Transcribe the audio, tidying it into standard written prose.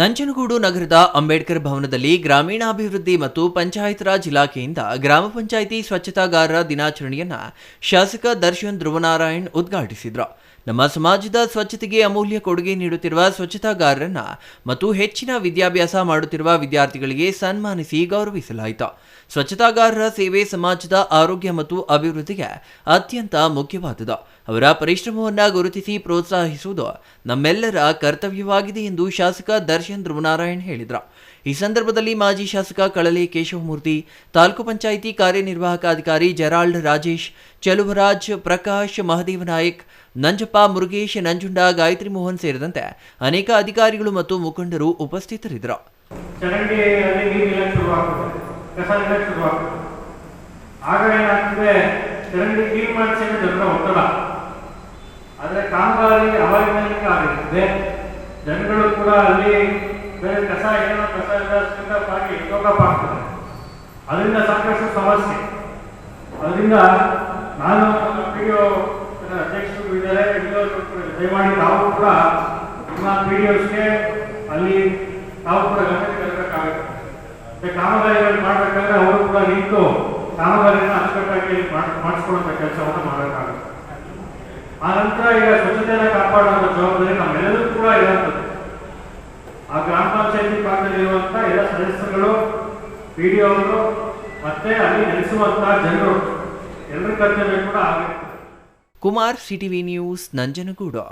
ನಂಜನಗೂಡು ನಗರದ ಅಂಬೇಡ್ಕರ್ ಭವನದಲ್ಲಿ ಗ್ರಾಮೀಣಾಭಿವೃದ್ಧಿ ಮತ್ತು ಪಂಚಾಯತ್ ರಾಜ್ ಇಲಾಖೆಯಿಂದ ಗ್ರಾಮ ಪಂಚಾಯಿತಿ ಸ್ವಚ್ಛತಾಗಾರರ ದಿನಾಚರಣೆಯನ್ನ ಶಾಸಕ ದರ್ಶನ್ ಧ್ರುವನಾರಾಯಣ್ ಉದ್ಘಾಟಿಸಿದರು. ನಮ್ಮ ಸಮಾಜದ ಸ್ವಚ್ಛತೆಗೆ ಅಮೂಲ್ಯ ಕೊಡುಗೆ ನೀಡುತ್ತಿರುವ ಸ್ವಚ್ಛತಾಗಾರರನ್ನ ಮತ್ತು ಹೆಚ್ಚಿನ ವಿದ್ಯಾಭ್ಯಾಸ ಮಾಡುತ್ತಿರುವ ವಿದ್ಯಾರ್ಥಿಗಳಿಗೆ ಸನ್ಮಾನಿಸಿ ಗೌರವಿಸಲಾಯಿತು. ಸ್ವಚ್ಛತಾಗಾರರ ಸೇವೆ ಸಮಾಜದ ಆರೋಗ್ಯ ಮತ್ತು ಅಭಿವೃದ್ಧಿಗೆ ಅತ್ಯಂತ ಮುಖ್ಯವಾದುದು. ಅವರ ಪರಿಶ್ರಮವನ್ನು ಗುರುತಿಸಿ ಪ್ರೋತ್ಸಾಹಿಸುವುದು ನಮ್ಮೆಲ್ಲರ ಕರ್ತವ್ಯವಾಗಿದೆ ಎಂದು ಶಾಸಕ ದರ್ಶನ್ ಧ್ರುವನಾರಾಯಣ್ ಹೇಳಿದರು. ಈ ಸಂದರ್ಭದಲ್ಲಿ ಮಾಜಿ ಶಾಸಕ ಕಳಲೆ ಕೇಶವಮೂರ್ತಿ, ತಾಲೂಕು ಪಂಚಾಯಿತಿ ಕಾರ್ಯನಿರ್ವಾಹಕ ಅಧಿಕಾರಿ ಜೆರಾಲ್ಡ್ ರಾಜೇಶ್, ಚಲುವರಾಜ್, ಪ್ರಕಾಶ್, ಮಹದೇವನಾಯಕ್, ನಂಜಪ್ಪ, ಮುರುಗೇಶ್, ನಂಜುಂಡ, ಗಾಯತ್ರಿ ಮೋಹನ್ ಸೇರಿದಂತೆ ಅನೇಕ ಅಧಿಕಾರಿಗಳು ಮತ್ತು ಮುಖಂಡರು ಉಪಸ್ಥಿತರಿದ್ದರು. ಆದರೆ ಕಾಮಗಾರಿ ಅವಾಗಲಿಕ್ಕೆ ಆಗಿರ್ತದೆ. ಜನಗಳು ಕೂಡ ಅಲ್ಲಿ ಬೇರೆ ಕಸ ಏನೋ ಕಸ ಎಲ್ಲ ಆಗಿ ಲೋಕಪ್ ಆಗ್ತದೆ. ಅದರಿಂದ ಸಾಕಷ್ಟು ಸಮಸ್ಯೆ. ಅದರಿಂದ ನಾನು PDO ಅಧ್ಯಕ್ಷರು ಇದ್ದಾರೆ, ದಯಮಾಡಿ ತಾವು ಕೂಡ ನಿಮ್ಮ PDOಸ್ಗೆ ಅಲ್ಲಿ ತಾವು ಕೂಡ ಗಮನಕ್ಕೆ ತರಬೇಕಾಗುತ್ತೆ. ಕಾಮಗಾರಿಗಳು ಮಾಡಬೇಕಾದ್ರೆ ಅವರು ಕೂಡ ನಿಂತು ಕಾಮಗಾರಿಯನ್ನು ಅಚ್ಚುಕಟ್ಟಾಗಿ ಮಾಡಿಸ್ಕೊಳ್ಳುವಂಥ ಕೆಲಸವನ್ನು ಮಾಡಬೇಕಾಗುತ್ತೆ. ಆ ನಂತರ ಈಗ ಸ್ವಚ್ಛತೆಯನ್ನು ಕಾಪಾಡುವಂಥ ಜವಾಬ್ದಾರಿ ನಮ್ಮೆಲ್ಲರೂ ಕೂಡ ಇರುತ್ತದೆ. ಆ ಗ್ರಾಮ ಪಂಚಾಯತಿ ಭಾಗದಲ್ಲಿರುವಂಥ ಎಲ್ಲ ಸದಸ್ಯರುಗಳು, PDO ಅವರು ಮತ್ತೆ ಅಲ್ಲಿ ನೆಲೆಸುವಂತ ಜನರು ಎಲ್ಲರ ಕರ್ತವ್ಯ ಕೂಡ ಆಗುತ್ತೆ. Kumar, CTV news, Nanjangud.